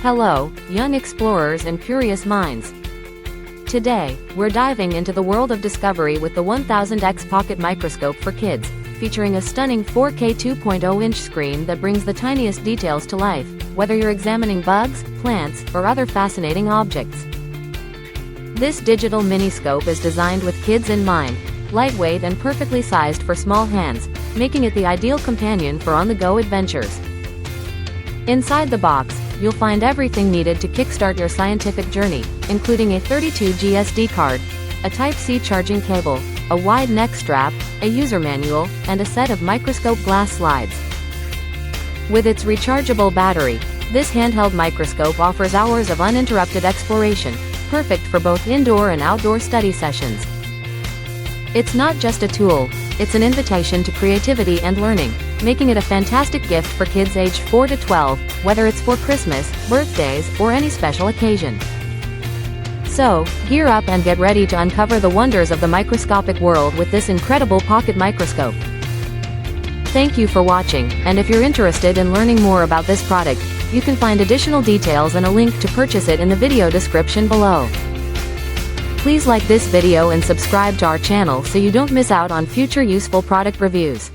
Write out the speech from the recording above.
Hello, young explorers and curious minds. Today, we're diving into the world of discovery with the 1000x Pocket Microscope for kids, featuring a stunning 4K 2.0-inch screen that brings the tiniest details to life, whether you're examining bugs, plants, or other fascinating objects. This digital miniscope is designed with kids in mind, lightweight and perfectly sized for small hands, making it the ideal companion for on-the-go adventures. Inside the box, you'll find everything needed to kickstart your scientific journey, including a 32G SD card, a Type-C charging cable, a wide neck strap, a user manual, and a set of microscope glass slides. With its rechargeable battery, this handheld microscope offers hours of uninterrupted exploration, perfect for both indoor and outdoor study sessions. It's not just a tool, it's an invitation to creativity and learning, making it a fantastic gift for kids aged 4 to 12, whether it's for Christmas, birthdays, or any special occasion. So, gear up and get ready to uncover the wonders of the microscopic world with this incredible pocket microscope. Thank you for watching, and if you're interested in learning more about this product, you can find additional details and a link to purchase it in the video description below. Please like this video and subscribe to our channel so you don't miss out on future useful product reviews.